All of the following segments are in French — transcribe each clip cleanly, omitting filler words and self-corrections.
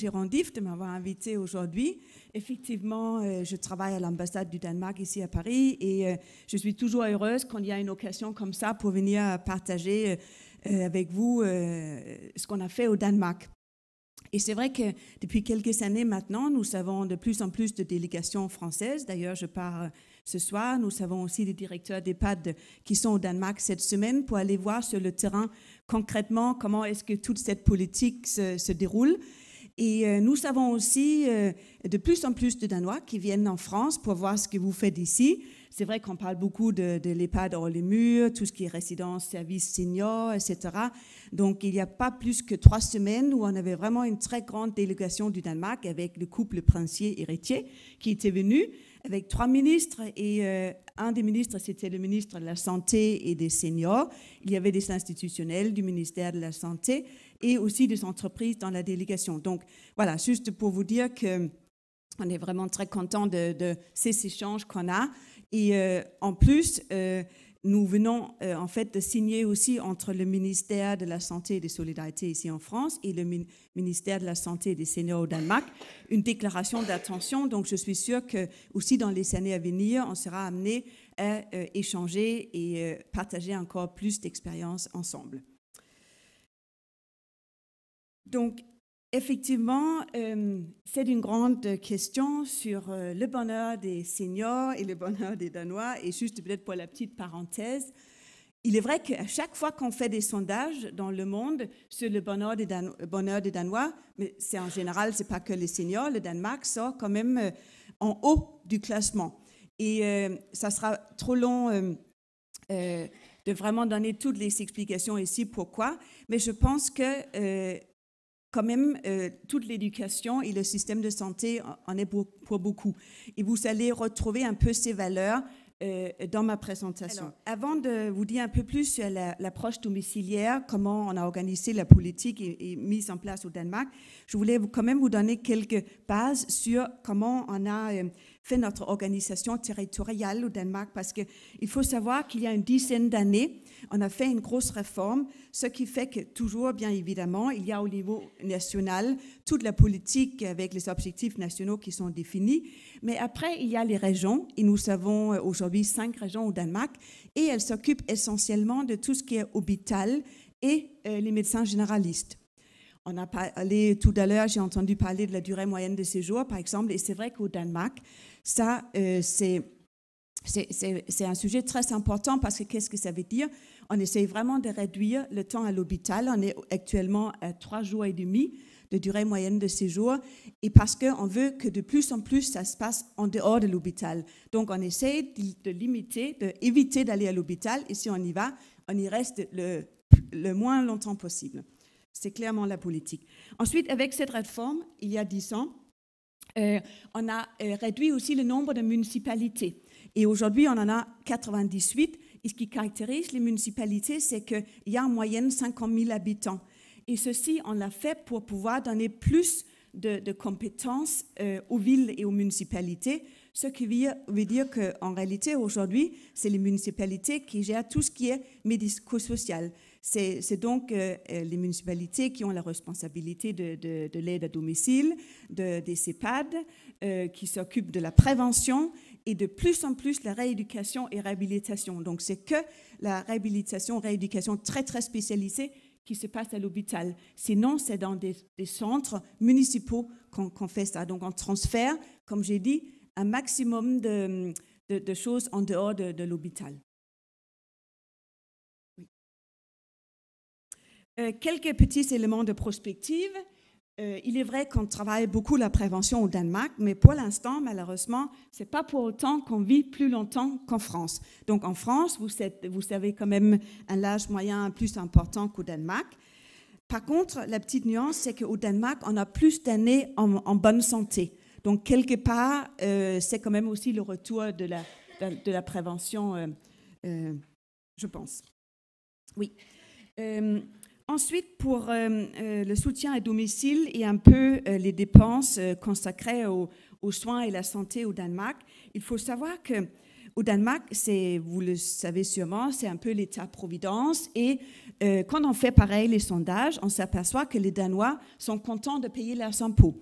Kirandif de m'avoir invité aujourd'hui. Effectivement, je travaille à l'ambassade du Danemark ici à Paris et je suis toujours heureuse quand il y a une occasion comme ça pour venir partager avec vous ce qu'on a fait au Danemark. Et c'est vrai que depuis quelques années maintenant, nous avons de plus en plus de délégations françaises. D'ailleurs, je pars ce soir. Nous avons aussi des directeurs d'EHPAD qui sont au Danemark cette semaine pour aller voir sur le terrain concrètement comment est-ce que toute cette politique se déroule. Et nous avons aussi de plus en plus de Danois qui viennent en France pour voir ce que vous faites ici. C'est vrai qu'on parle beaucoup de l'EHPAD hors les murs, tout ce qui est résidence, service senior, etc. Donc, il n'y a pas plus que 3 semaines où on avait vraiment une très grande délégation du Danemark avec le couple princier-héritier qui était venu avec 3 ministres. Et un des ministres, c'était le ministre de la Santé et des Seniors. Il y avait des institutionnels du ministère de la Santé et aussi des entreprises dans la délégation. Donc, voilà, juste pour vous dire qu'on est vraiment très content de ces échanges qu'on a. Et en plus, nous venons en fait de signer aussi entre le ministère de la Santé et des Solidarités ici en France et le ministère de la Santé et des Seniors au Danemark une déclaration d'intention. Donc, je suis sûre que aussi dans les années à venir, on sera amené à échanger et partager encore plus d'expériences ensemble. Donc, effectivement, c'est une grande question sur le bonheur des seniors et le bonheur des Danois. Et juste peut-être pour la petite parenthèse, il est vrai qu'à chaque fois qu'on fait des sondages dans le monde sur le bonheur des Danois, mais c'est en général, c'est pas que les seniors, le Danemark sort quand même en haut du classement. Et ça sera trop long de vraiment donner toutes les explications ici pourquoi, mais je pense que quand même, toute l'éducation et le système de santé en est pour beaucoup. Et vous allez retrouver un peu ces valeurs dans ma présentation. Alors, avant de vous dire un peu plus sur l'approche domiciliaire, comment on a organisé la politique et mise en place au Danemark, je voulais quand même vous donner quelques bases sur comment on a fait notre organisation territoriale au Danemark, parce qu'il faut savoir qu'il y a une dizaine d'années, on a fait une grosse réforme, ce qui fait que toujours, bien évidemment, il y a au niveau national toute la politique avec les objectifs nationaux qui sont définis, mais après, il y a les régions, et nous avons aujourd'hui 5 régions au Danemark, et elles s'occupent essentiellement de tout ce qui est hôpital et les médecins généralistes. On a parlé tout à l'heure, j'ai entendu parler de la durée moyenne de séjour, par exemple, et c'est vrai qu'au Danemark, ça, c'est un sujet très important parce que qu'est-ce que ça veut dire? On essaie vraiment de réduire le temps à l'hôpital. On est actuellement à 3 jours et demi de durée moyenne de séjour et parce qu'on veut que de plus en plus ça se passe en dehors de l'hôpital. Donc on essaie de limiter, d'éviter d'aller à l'hôpital et si on y va, on y reste le moins longtemps possible. C'est clairement la politique. Ensuite, avec cette réforme, il y a 10 ans, on a réduit aussi le nombre de municipalités. Et aujourd'hui, on en a 98. Et ce qui caractérise les municipalités, c'est qu'il y a en moyenne 50 000 habitants. Et ceci, on l'a fait pour pouvoir donner plus de compétences aux villes et aux municipalités, ce qui veut dire qu'en réalité, aujourd'hui, c'est les municipalités qui gèrent tout ce qui est médico-social. C'est donc les municipalités qui ont la responsabilité de l'aide à domicile, des EHPAD, qui s'occupent de la prévention et de plus en plus la rééducation et réhabilitation. Donc, c'est que la rééducation très, très spécialisée qui se passe à l'hôpital. Sinon, c'est dans des centres municipaux qu'on fait ça. Donc, on transfère, comme j'ai dit, un maximum de choses en dehors de l'hôpital. Oui. Quelques petits éléments de prospective. Il est vrai qu'on travaille beaucoup la prévention au Danemark, mais pour l'instant, malheureusement, ce n'est pas pour autant qu'on vit plus longtemps qu'en France. Donc en France, vous avez quand même un âge moyen plus important qu'au Danemark. Par contre, la petite nuance, c'est qu'au Danemark, on a plus d'années en bonne santé. Donc quelque part, c'est quand même aussi le retour de la prévention, je pense. Oui. Ensuite, pour le soutien à domicile et un peu les dépenses consacrées aux soins et la santé au Danemark, il faut savoir que au Danemark, vous le savez sûrement, c'est un peu l'État-providence. Et quand on fait pareil les sondages, on s'aperçoit que les Danois sont contents de payer leurs impôts.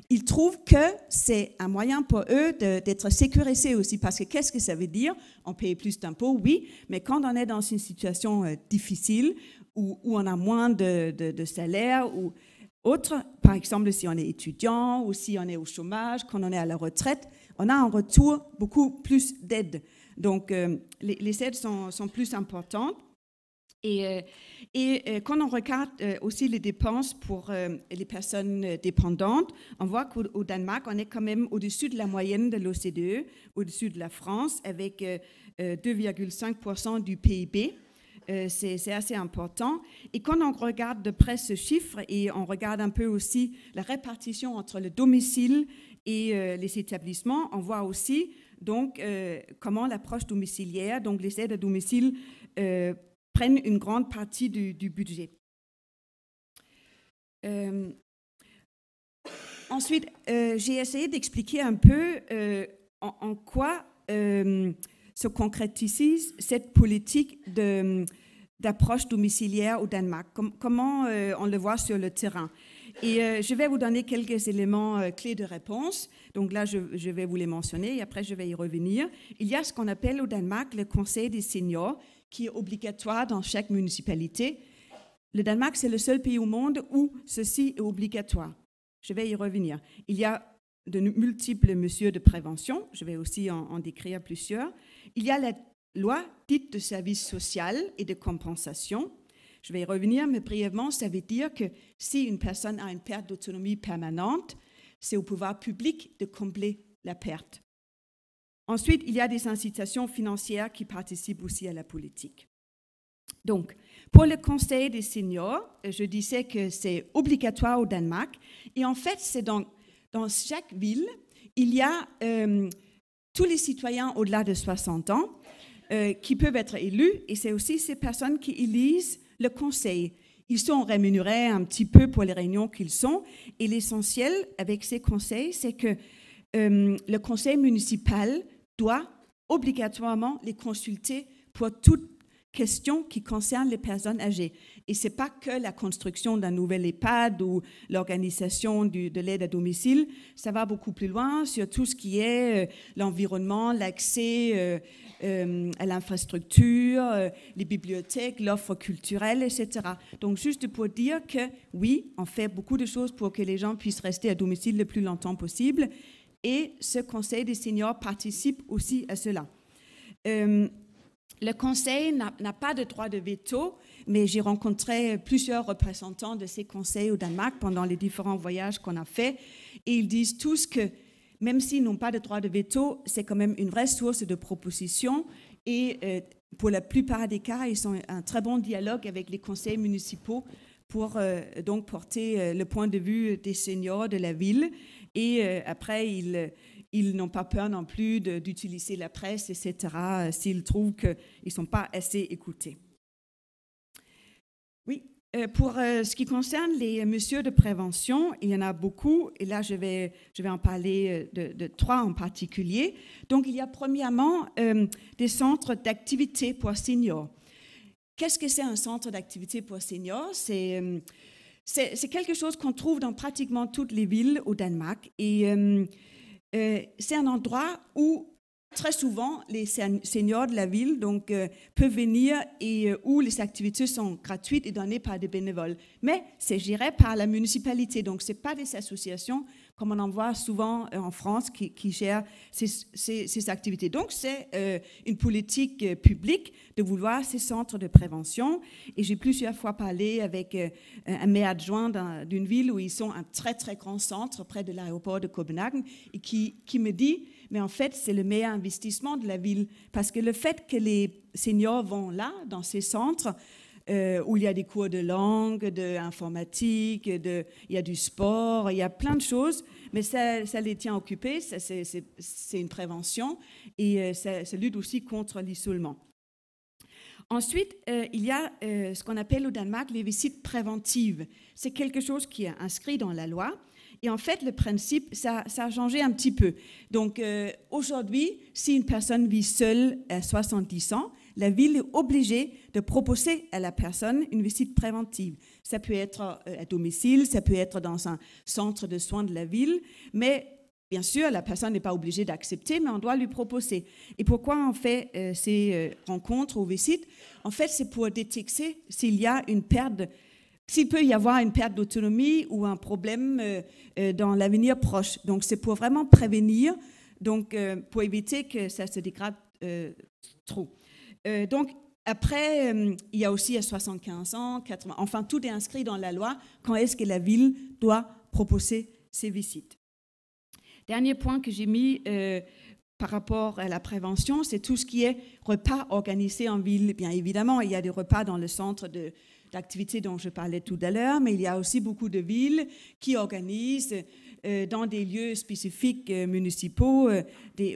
Ils trouvent que c'est un moyen pour eux d'être sécurisés aussi, parce que qu'est-ce que ça veut dire? On paye plus d'impôts, oui, mais quand on est dans une situation difficile, où on a moins de salaire, ou autre, par exemple si on est étudiant, ou si on est au chômage, quand on est à la retraite, on a en retour beaucoup plus d'aides. Donc, les aides sont plus importantes. Et quand on regarde aussi les dépenses pour les personnes dépendantes, on voit qu'au Danemark, on est quand même au-dessus de la moyenne de l'OCDE, au-dessus de la France, avec 2,5% du PIB. C'est assez important. Et quand on regarde de près ce chiffre et on regarde un peu aussi la répartition entre le domicile et les établissements, on voit aussi donc comment l'approche domiciliaire, donc les aides à domicile, prennent une grande partie du budget. Ensuite, j'ai essayé d'expliquer un peu en quoi se concrétise cette politique d'approche domiciliaire au Danemark, comment on le voit sur le terrain. Et je vais vous donner quelques éléments clés de réponse. Donc là, je vais vous les mentionner et après, je vais y revenir. Il y a ce qu'on appelle au Danemark le Conseil des seniors, qui est obligatoire dans chaque municipalité. Le Danemark, c'est le seul pays au monde où ceci est obligatoire. Je vais y revenir. Il y a de multiples mesures de prévention. Je vais aussi en décrire plusieurs. Il y a la loi dite de service social et de compensation. Je vais y revenir, mais brièvement, ça veut dire que si une personne a une perte d'autonomie permanente, c'est au pouvoir public de combler la perte. Ensuite, il y a des incitations financières qui participent aussi à la politique. Donc, pour le Conseil des seniors, je disais que c'est obligatoire au Danemark. Et en fait, c'est dans chaque ville, il y a tous les citoyens au-delà de 60 ans qui peuvent être élus. Et c'est aussi ces personnes qui élisent le conseil. Ils sont rémunérés un petit peu pour les réunions qu'ils sont. Et l'essentiel avec ces conseils, c'est que le conseil municipal doit obligatoirement les consulter pour toute question qui concerne les personnes âgées. Et ce n'est pas que la construction d'un nouvel EHPAD ou l'organisation de l'aide à domicile, ça va beaucoup plus loin sur tout ce qui est l'environnement, l'accès à l'infrastructure, les bibliothèques, l'offre culturelle, etc. Donc juste pour dire que oui, on fait beaucoup de choses pour que les gens puissent rester à domicile le plus longtemps possible. Et ce Conseil des seniors participe aussi à cela. Le Conseil n'a pas de droit de veto, mais j'ai rencontré plusieurs représentants de ces conseils au Danemark pendant les différents voyages qu'on a faits. Et ils disent tous que, même s'ils n'ont pas de droit de veto, c'est quand même une vraie source de propositions. Et pour la plupart des cas, ils ont un très bon dialogue avec les conseils municipaux pour donc porter le point de vue des seniors de la ville. Et après, ils n'ont pas peur non plus d'utiliser la presse, etc., s'ils trouvent qu'ils ne sont pas assez écoutés. Oui, pour ce qui concerne les mesures de prévention, il y en a beaucoup, et là, je vais en parler de 3 en particulier. Donc, il y a premièrement des centres d'activité pour seniors. Qu'est-ce que c'est un centre d'activité pour seniors? C'est quelque chose qu'on trouve dans pratiquement toutes les villes au Danemark. Et c'est un endroit où très souvent les seniors de la ville peuvent venir et où les activités sont gratuites et données par des bénévoles. Mais c'est géré par la municipalité, donc ce n'est pas des associations comme on en voit souvent en France qui gèrent ces activités. Donc c'est une politique publique de vouloir ces centres de prévention. Et j'ai plusieurs fois parlé avec un maire adjoint d'une ville où ils sont un très très grand centre près de l'aéroport de Copenhague et qui me dit mais en fait, c'est le meilleur investissement de la ville. Parce que le fait que les seniors vont là, dans ces centres, où il y a des cours de langue, d'informatique, il y a du sport, il y a plein de choses, mais ça les tient occupés, c'est une prévention, et ça lutte aussi contre l'isolement. Ensuite, il y a ce qu'on appelle au Danemark les visites préventives. C'est quelque chose qui est inscrit dans la loi. Et en fait, le principe, ça a changé un petit peu. Donc, aujourd'hui, si une personne vit seule à 70 ans, la ville est obligée de proposer à la personne une visite préventive. Ça peut être à domicile, ça peut être dans un centre de soins de la ville, mais bien sûr, la personne n'est pas obligée d'accepter, mais on doit lui proposer. Et pourquoi on fait ces rencontres ou visites? En fait, c'est pour détecter s'il y a une perte, s'il peut y avoir une perte d'autonomie ou un problème dans l'avenir proche. Donc, c'est pour vraiment prévenir, donc pour éviter que ça se dégrade trop. Donc, après, il y a aussi à 75 ans, 80, enfin, tout est inscrit dans la loi, quand est-ce que la ville doit proposer ces visites. Dernier point que j'ai mis par rapport à la prévention, c'est tout ce qui est repas organisés en ville. Bien évidemment, il y a des repas dans le centre d'activité dont je parlais tout à l'heure, mais il y a aussi beaucoup de villes qui organisent dans des lieux spécifiques municipaux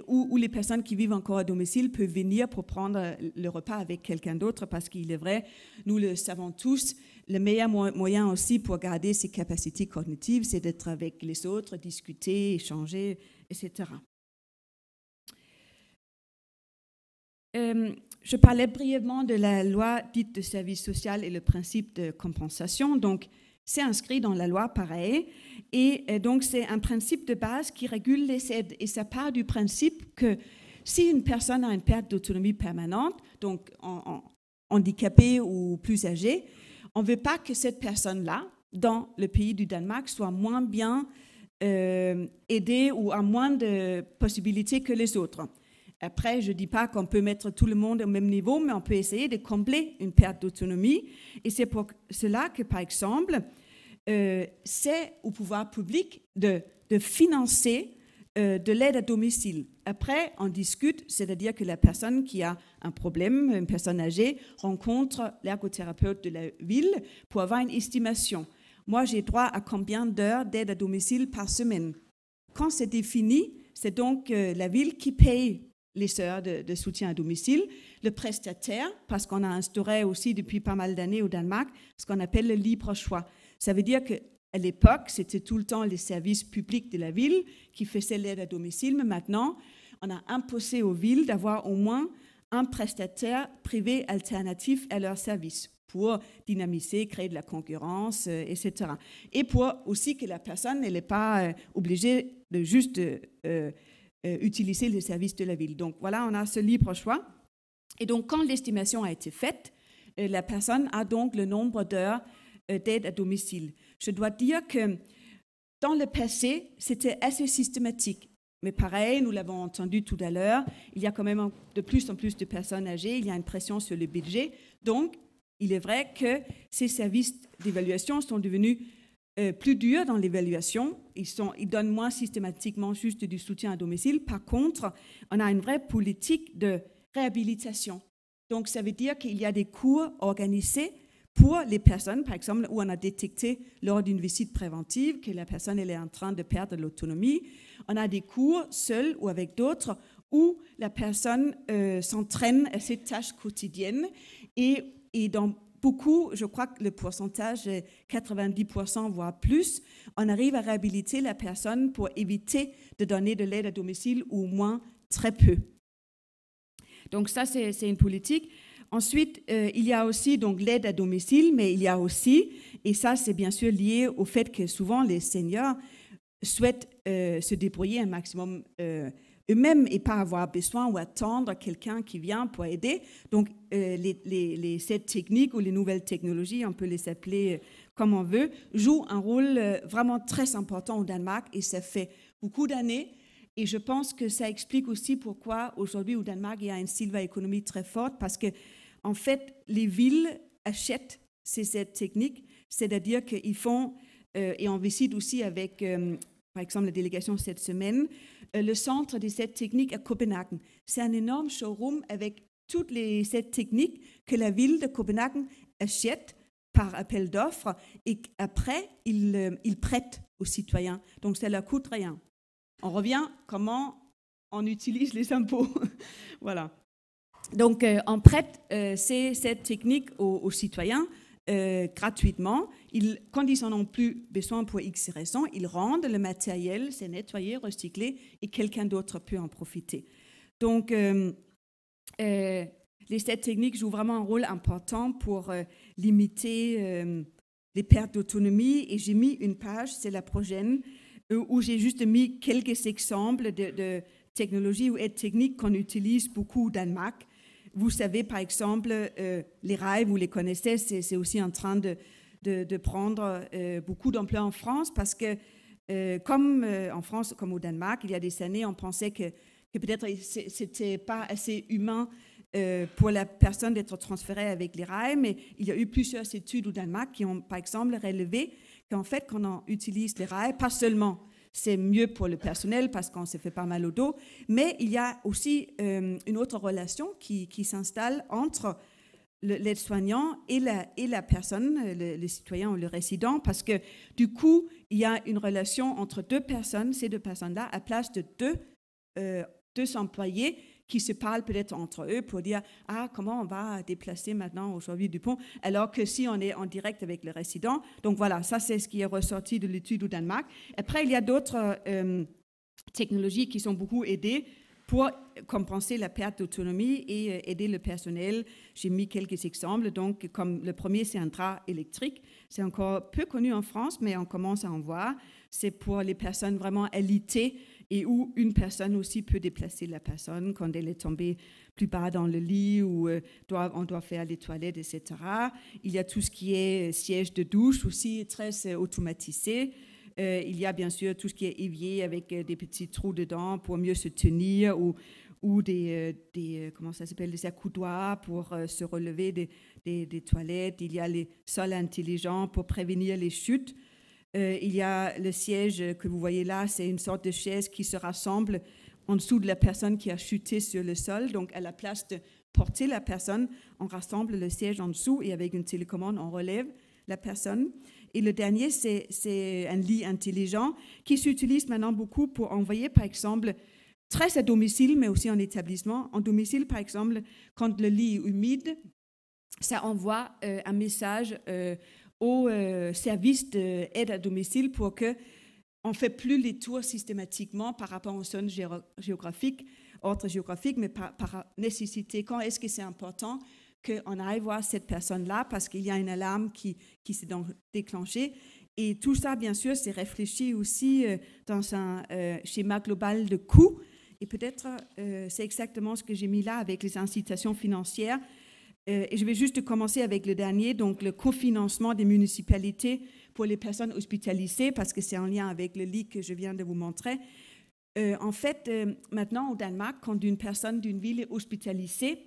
où les personnes qui vivent encore à domicile peuvent venir pour prendre le repas avec quelqu'un d'autre, parce qu'il est vrai, nous le savons tous, le meilleur moyen aussi pour garder ses capacités cognitives, c'est d'être avec les autres, discuter, échanger, etc. Je parlais brièvement de la loi dite de service social et le principe de compensation. Donc, c'est inscrit dans la loi, pareil. Et donc, c'est un principe de base qui régule les aides. Et ça part du principe que si une personne a une perte d'autonomie permanente, donc handicapée ou plus âgée, on ne veut pas que cette personne-là, dans le pays du Danemark, soit moins bien aidée ou a moins de possibilités que les autres. Après, je ne dis pas qu'on peut mettre tout le monde au même niveau, mais on peut essayer de combler une perte d'autonomie. Et c'est pour cela que, par exemple, c'est au pouvoir public de financer de l'aide à domicile. Après, on discute, c'est-à-dire que la personne qui a un problème, une personne âgée, rencontre l'ergothérapeute de la ville pour avoir une estimation. Moi, j'ai droit à combien d'heures d'aide à domicile par semaine? Quand c'est défini, c'est donc la ville qui paye les heures de soutien à domicile, le prestataire, parce qu'on a instauré aussi depuis pas mal d'années au Danemark ce qu'on appelle le libre choix. Ça veut dire qu'à l'époque, c'était tout le temps les services publics de la ville qui faisaient l'aide à domicile, mais maintenant, on a imposé aux villes d'avoir au moins un prestataire privé alternatif à leur service pour dynamiser, créer de la concurrence, etc. Et pour aussi que la personne n'est pas obligée de juste utiliser les services de la ville. Donc voilà, on a ce libre choix. Et donc quand l'estimation a été faite, la personne a donc le nombre d'heures d'aide à domicile. Je dois dire que dans le passé, c'était assez systématique. Mais pareil, nous l'avons entendu tout à l'heure, il y a quand même de plus en plus de personnes âgées, il y a une pression sur le budget. Donc, il est vrai que ces services d'évaluation sont devenus plus durs dans l'évaluation. Ils donnent moins systématiquement juste du soutien à domicile. Par contre, on a une vraie politique de réhabilitation. Donc, ça veut dire qu'il y a des cours organisés pour les personnes, par exemple, où on a détecté lors d'une visite préventive que la personne elle est en train de perdre l'autonomie. On a des cours seuls ou avec d'autres où la personne s'entraîne à ses tâches quotidiennes et dans beaucoup, je crois que le pourcentage est 90%, voire plus, on arrive à réhabiliter la personne pour éviter de donner de l'aide à domicile ou au moins très peu. Donc ça, c'est une politique. Ensuite, il y a aussi donc l'aide à domicile, mais il y a aussi, et ça c'est bien sûr lié au fait que souvent les seniors souhaitent se débrouiller un maximum eux-mêmes et pas avoir besoin ou attendre quelqu'un qui vient pour aider. Donc, les aides techniques ou les nouvelles technologies, on peut les appeler comme on veut, jouent un rôle vraiment très important au Danemark et ça fait beaucoup d'années. Et je pense que ça explique aussi pourquoi aujourd'hui au Danemark, il y a une sylva-économie très forte parce que, en fait, les villes achètent ces aides techniques, c'est-à-dire qu'ils font, et on visite aussi avec, par exemple, la délégation cette semaine, le centre des aides techniques à Copenhague. C'est un énorme showroom avec toutes les aides techniques que la ville de Copenhague achète par appel d'offres et après, ils prêtent aux citoyens. Donc, ça ne leur coûte rien. On revient comment on utilise les impôts. Voilà. Donc, on prête ces aides techniques aux citoyens gratuitement. Quand ils n'en ont plus besoin pour X raisons, ils rendent le matériel, c'est nettoyé, recyclé, et quelqu'un d'autre peut en profiter. Donc, les essais techniques jouent vraiment un rôle important pour limiter les pertes d'autonomie. Et j'ai mis une page, c'est la prochaine, où j'ai juste mis quelques exemples de technologies ou aides techniques qu'on utilise beaucoup au Danemark. Vous savez, par exemple, les rails, vous les connaissez, c'est aussi en train de prendre beaucoup d'ampleur en France parce que, comme en France, comme au Danemark, il y a des années, on pensait que peut-être c'était pas assez humain pour la personne d'être transférée avec les rails, mais il y a eu plusieurs études au Danemark qui ont, par exemple, relevé qu'en fait, quand on utilise les rails, pas seulement c'est mieux pour le personnel parce qu'on se fait pas mal au dos, mais il y a aussi une autre relation qui s'installe entre l'aide-soignant et la personne, le citoyen ou le résident, parce que du coup, il y a une relation entre deux personnes, ces deux personnes-là, à place de deux employés qui se parlent peut-être entre eux pour dire « Ah, comment on va déplacer maintenant aujourd'hui du pont ?» alors que si on est en direct avec le résident. Donc voilà, ça c'est ce qui est ressorti de l'étude au Danemark. Après, il y a d'autres technologies qui sont beaucoup aidées pour compenser la perte d'autonomie et aider le personnel. J'ai mis quelques exemples. Donc, comme le premier, c'est un drap électrique. C'est encore peu connu en France, mais on commence à en voir. C'est pour les personnes vraiment alitées et où une personne aussi peut déplacer la personne quand elle est tombée plus bas dans le lit ou on doit faire les toilettes, etc. Il y a tout ce qui est siège de douche aussi, très automatisé. Il y a bien sûr tout ce qui est évier avec des petits trous dedans pour mieux se tenir ou des comment ça s'appelle, des accoudoirs pour se relever des toilettes. Il y a les sols intelligents pour prévenir les chutes. Il y a le siège que vous voyez là, c'est une sorte de chaise qui se rassemble en dessous de la personne qui a chuté sur le sol. Donc, à la place de porter la personne, on rassemble le siège en dessous et avec une télécommande, on relève la personne. Et le dernier, c'est un lit intelligent qui s'utilise maintenant beaucoup pour envoyer, par exemple, très à domicile, mais aussi en établissement. En domicile, par exemple, quand le lit est humide, ça envoie un message au service d'aide à domicile pour qu'on ne fait plus les tours systématiquement par rapport aux zones géographiques, ordre géographique, mais par nécessité. Quand est-ce que c'est important qu'on aille voir cette personne-là parce qu'il y a une alarme qui s'est déclenchée. Et tout ça, bien sûr, c'est réfléchi aussi dans un schéma global de coûts. Et peut-être c'est exactement ce que j'ai mis là avec les incitations financières. Et je vais juste commencer avec le dernier, donc le cofinancement des municipalités pour les personnes hospitalisées, parce que c'est en lien avec le lit que je viens de vous montrer. En fait, maintenant au Danemark, quand une personne d'une ville est hospitalisée,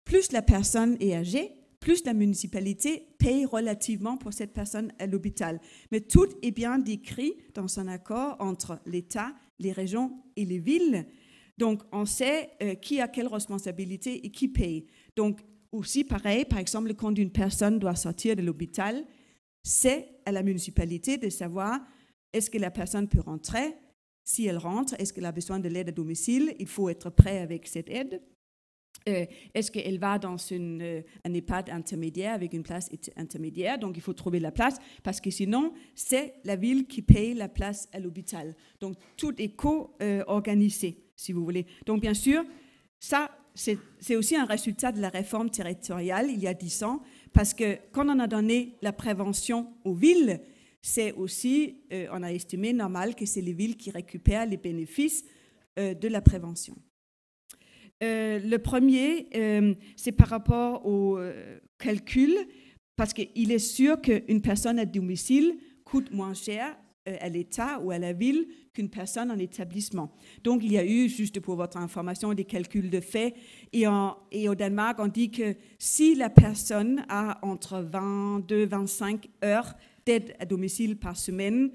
plus la personne est âgée, plus la municipalité paye relativement pour cette personne à l'hôpital. Mais tout est bien décrit dans un accord entre l'État, les régions et les villes. Donc, on sait qui a quelle responsabilité et qui paye. Donc, aussi pareil, par exemple, quand une personne doit sortir de l'hôpital, c'est à la municipalité de savoir est-ce que la personne peut rentrer. Si elle rentre, est-ce qu'elle a besoin de l'aide à domicile? Il faut être prêt avec cette aide. Est-ce qu'elle va dans un EHPAD intermédiaire avec une place intermédiaire? Donc, il faut trouver la place parce que sinon, c'est la ville qui paye la place à l'hôpital. Donc, tout est co-organisé, si vous voulez. Donc, bien sûr, ça, c'est aussi un résultat de la réforme territoriale il y a 10 ans parce que quand on a donné la prévention aux villes, c'est aussi, on a estimé normal que c'est les villes qui récupèrent les bénéfices de la prévention. Le premier, c'est par rapport au calcul, parce qu'il est sûr qu'une personne à domicile coûte moins cher à l'État ou à la ville qu'une personne en établissement. Donc, il y a eu, juste pour votre information, des calculs de fait. Et au Danemark, on dit que si la personne a entre 22 et 25 heures d'aide à domicile par semaine,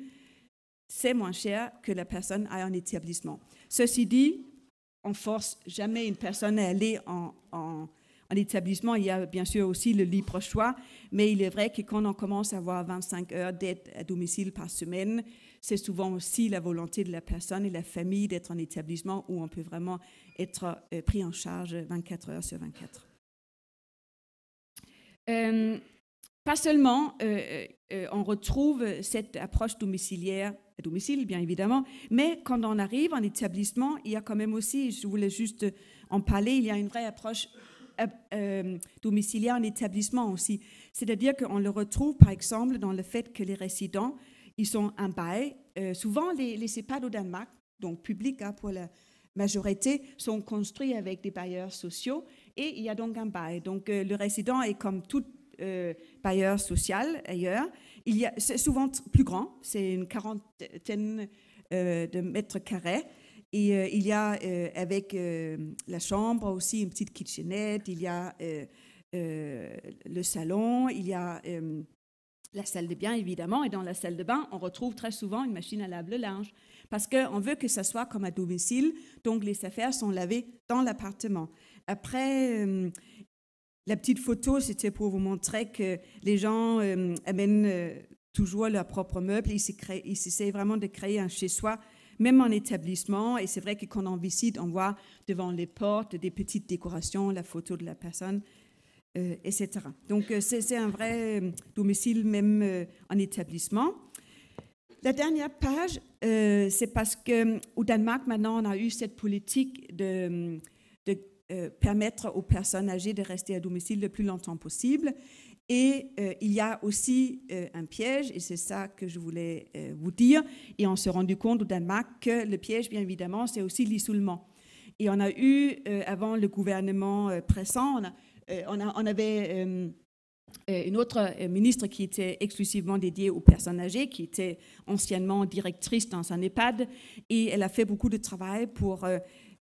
c'est moins cher que la personne à un établissement. Ceci dit, on ne force jamais une personne à aller en établissement. Il y a bien sûr aussi le libre choix, mais il est vrai que quand on commence à avoir 25 heures d'aide à domicile par semaine, c'est souvent aussi la volonté de la personne et la famille d'être en établissement où on peut vraiment être pris en charge 24 heures sur 24. pas seulement on retrouve cette approche domiciliaire, à domicile bien évidemment, mais quand on arrive en établissement, il y a quand même aussi, je voulais juste en parler, il y a une vraie approche domiciliaire en établissement aussi. C'est-à-dire qu'on le retrouve par exemple dans le fait que les résidents, ils sont un bail. Souvent les EHPAD au Danemark, donc publics pour la majorité, sont construits avec des bailleurs sociaux et il y a donc un bail. Donc le résident est comme tout bailleur social ailleurs. C'est souvent plus grand, c'est une quarantaine de mètres carrés. Et il y a avec la chambre aussi une petite kitchenette, il y a le salon, il y a la salle de bain évidemment, et dans la salle de bain, on retrouve très souvent une machine à laver le linge, parce qu'on veut que ça soit comme à domicile, donc les affaires sont lavées dans l'appartement. Après, la petite photo, c'était pour vous montrer que les gens amènent toujours leurs propres meubles, ils essaient vraiment de créer un chez-soi, même en établissement, et c'est vrai que quand on visite, on voit devant les portes des petites décorations, la photo de la personne, etc. Donc c'est un vrai domicile même en établissement. La dernière page, c'est parce qu'au Danemark, maintenant, on a eu cette politique de permettre aux personnes âgées de rester à domicile le plus longtemps possible. Et il y a aussi un piège, et c'est ça que je voulais vous dire. Et on s'est rendu compte au Danemark que le piège, bien évidemment, c'est aussi l'isolement. Et on a eu, avant le gouvernement pressant, on avait une autre ministre qui était exclusivement dédiée aux personnes âgées, qui était anciennement directrice dans un EHPAD, et elle a fait beaucoup de travail pour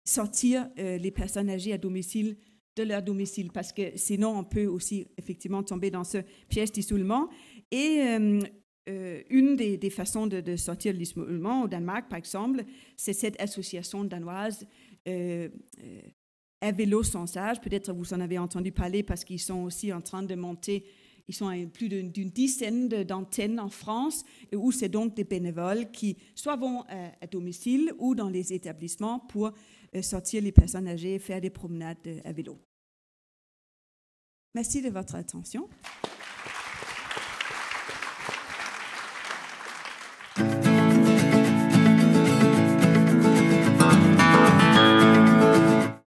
sortir les personnes âgées à domicile de leur domicile, parce que sinon on peut aussi effectivement tomber dans ce piège d'isolement. Et une des façons de sortir de l'isolement au Danemark, par exemple, c'est cette association danoise à vélo sans âge. Peut-être vous en avez entendu parler parce qu'ils sont aussi en train de monter, ils sont à plus d'une dizaine d'antennes en France, où c'est donc des bénévoles qui soit vont à domicile ou dans les établissements pour sortir les personnes âgées et faire des promenades à vélo. Merci de votre attention.